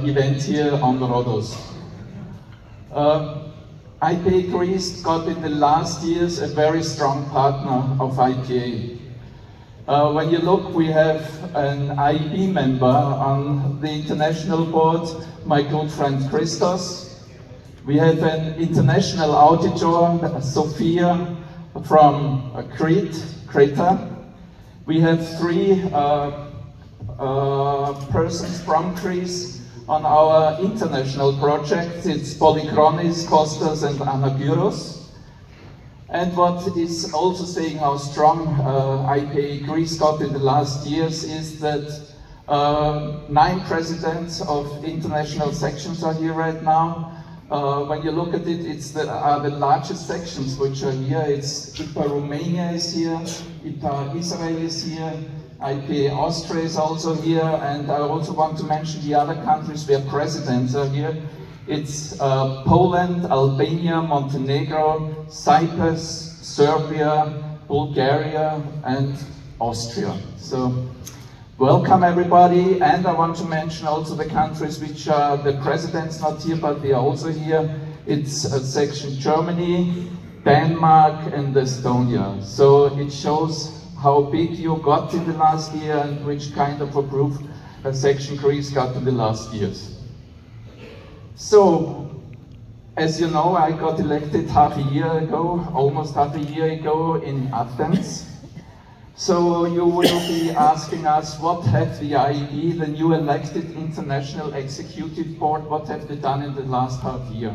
event here on Rhodos. IPA Greece got in the last years a very strong partner of IPA. When you look, we have an IEB member on the international board, my good friend Christos. We have an international auditor, Sophia, from Crete. We have 3 persons from Greece on our international project. It's Polychronis, Kostas and Anagyros. And what is also saying how strong IPA Greece got in the last years is that 9 presidents of international sections are here right now. When you look at it, it's the largest sections which are here. It's IPA Romania is here, IPA Israel is here, IPA Austria is also here, and I also want to mention the other countries where presidents are here. It's Poland, Albania, Montenegro, Cyprus, Serbia, Bulgaria, and Austria. So, welcome everybody, and I want to mention also the countries which are the presidents not here, but they are also here. It's section Germany, Denmark, and Estonia. So it shows how big you got in the last year and which kind of a proof section Greece got in the last years. So, as you know, I got elected almost half a year ago in Athens. So you will be asking us, what have the IEB, the new elected International Executive Board, what have they done in the last half year?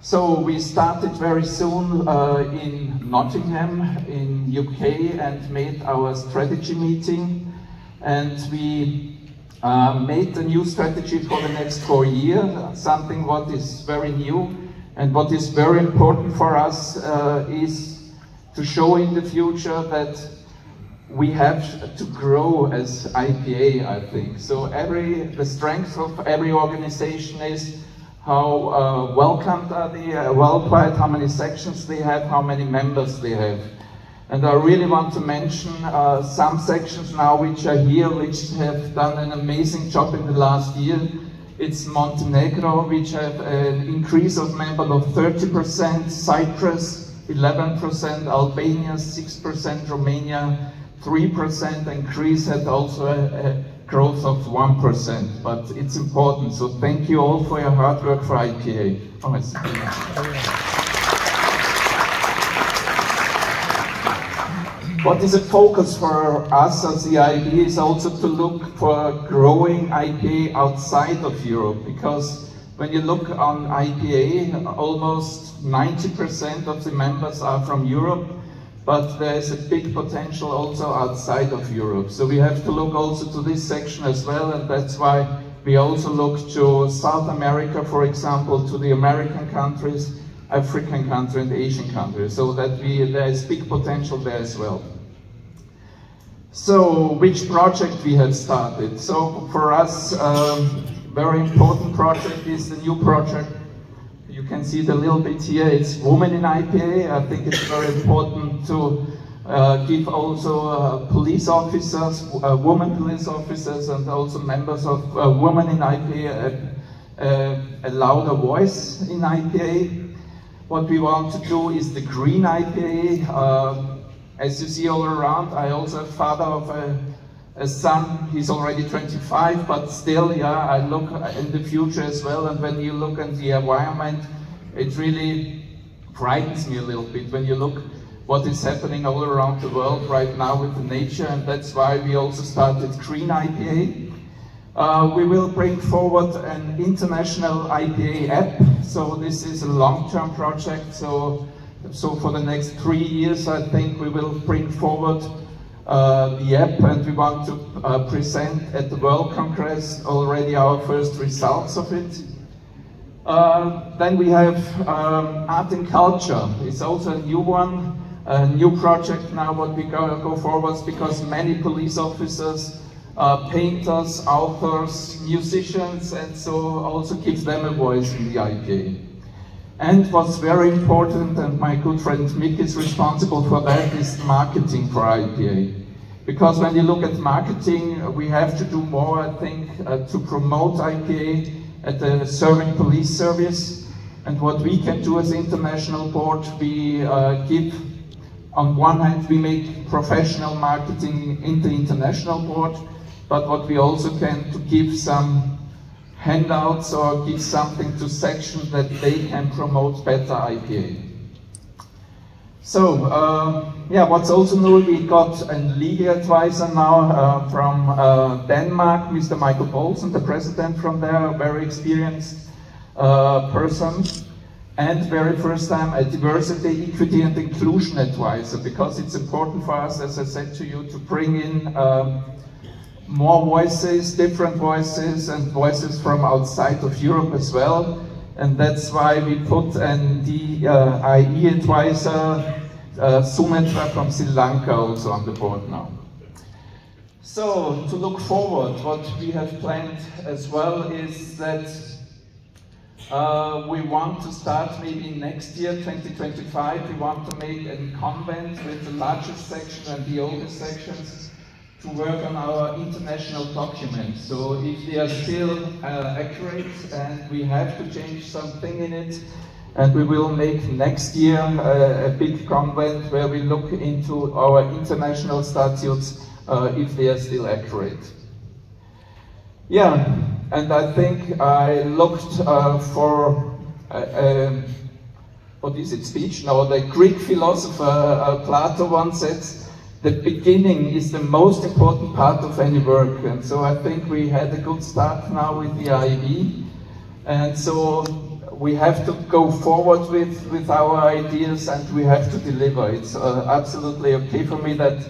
So we started very soon in Nottingham, in UK, and made our strategy meeting. And we made a new strategy for the next 4 years, something what is very new and what is very important for us is to show in the future that we have to grow as IPA, I think. So the strength of every organization is how welcomed are they worldwide, how many sections they have, how many members they have. And I really want to mention some sections now which are here, which have done an amazing job in the last year. It's Montenegro, which have an increase of members of 30%, Cyprus 11%, Albania 6%, Romania 3%, and Greece had also a growth of 1%. But it's important, so thank you all for your hard work for IPA. What is a focus for us as the IPA is also to look for growing IPA outside of Europe, because when you look on IPA, almost 90% of the members are from Europe, but there is a big potential also outside of Europe. So we have to look also to this section as well, and that's why we also look to South America, for example, to the American countries, African countries and Asian countries, so that there is big potential there as well. So, which project we have started? So, for us, very important project is the new project. You can see it a little bit here. It's Women in IPA. I think it's very important to give also police officers, women police officers, and also members of Women in IPA a louder voice in IPA. What we want to do is the green IPA. As you see all around, I also a father of a son. He's already 25, but still, yeah, I look in the future as well. And when you look at the environment, it really frightens me a little bit when you look what is happening all around the world right now with the nature. And that's why we also started Green IPA. We will bring forward an international IPA app. So this is a long-term project. So for the next 3 years, I think we will bring forward the app, and we want to present at the World Congress already our first results of it. Then we have art and culture. It's also a new one, a new project now what we go forward, because many police officers, painters, authors, musicians, and so also give them a voice in the IPA. And what's very important, and my good friend Mick is responsible for that, is marketing for IPA. Because when you look at marketing, we have to do more, I think, to promote IPA at the serving police service. And what we can do as international board, we give, on one hand, we make professional marketing in the international board, but what we also can to give some handouts or give something to sections that they can promote better IPA. So, yeah, what's also new, we got a legal advisor now from Denmark, Mr. Michael Bolson, the president from there, a very experienced person, and very first time a diversity, equity and inclusion advisor, because it's important for us, as I said to you, to bring in more voices, different voices, and voices from outside of Europe as well. And that's why we put an DIE advisor, Sumitra from Sri Lanka, also on the board now. So, to look forward, what we have planned as well is that we want to start maybe next year, 2025, we want to make a convent with the largest section and the oldest sections to work on our international documents. So if they are still accurate and we have to change something in it, and we will make next year a big convent where we look into our international statutes if they are still accurate. Yeah, and I think I looked for what is it, speech? No, the Greek philosopher Plato once said, the beginning is the most important part of any work, and so I think we had a good start now with the IEB, and so we have to go forward with our ideas and we have to deliver. It's absolutely okay for me that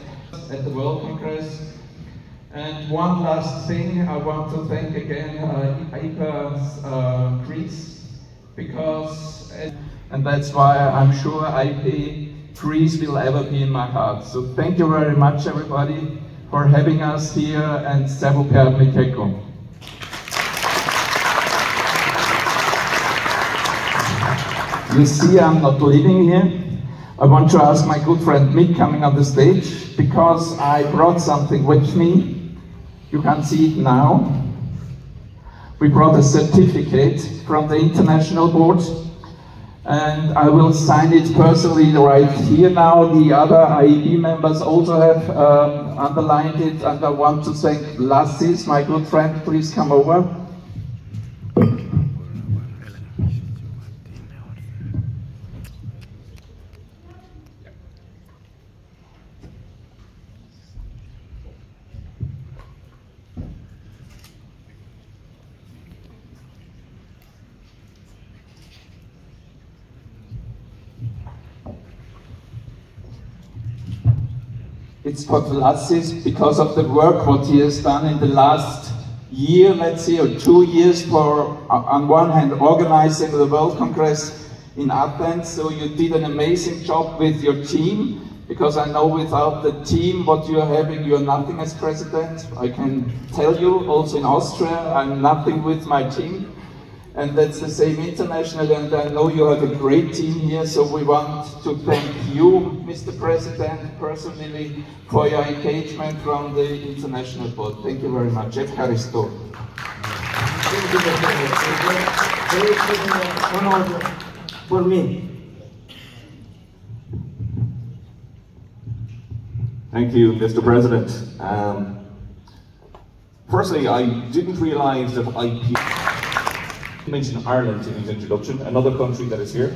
at the World Congress. And one last thing, I want to thank again IPA Greece, because, and that's why I'm sure IPA Greece will ever be in my heart. So thank you very much, everybody, for having us here, and Servo Mikeko. You see, I'm not leaving here. I want to ask my good friend Mick coming on the stage, because I brought something with me. You can see it now. We brought a certificate from the International Board, and I will sign it personally right here now. The other IEB members also have underlined it, and I want to thank Vlasi, my good friend. Please come over. It's for Vlasis because of the work what he has done in the last year, let's say, or 2 years for, on one hand, organizing the World Congress in Athens. So you did an amazing job with your team, because I know without the team what you're having, you're nothing as president. I can tell you, also in Austria, I'm nothing with my team. And that's the same internationally, and I know you have a great team here, so we want to thank you, Mr. President, personally, for your engagement from the International Board. Thank you very much. Evcharisto. For me. Thank you, Mr. President. Firstly, I didn't realise that He mentioned Ireland in his introduction, another country that is here.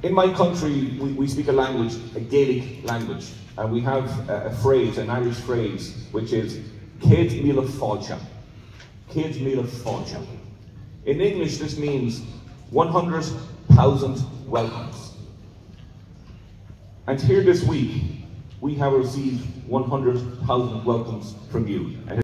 In my country, we speak a language, a Gaelic language, and we have a phrase, an Irish phrase, which is Céad Míle Fáilte. Céad Míle Fáilte. In English, this means 100,000 welcomes. And here this week, we have received 100,000 welcomes from you.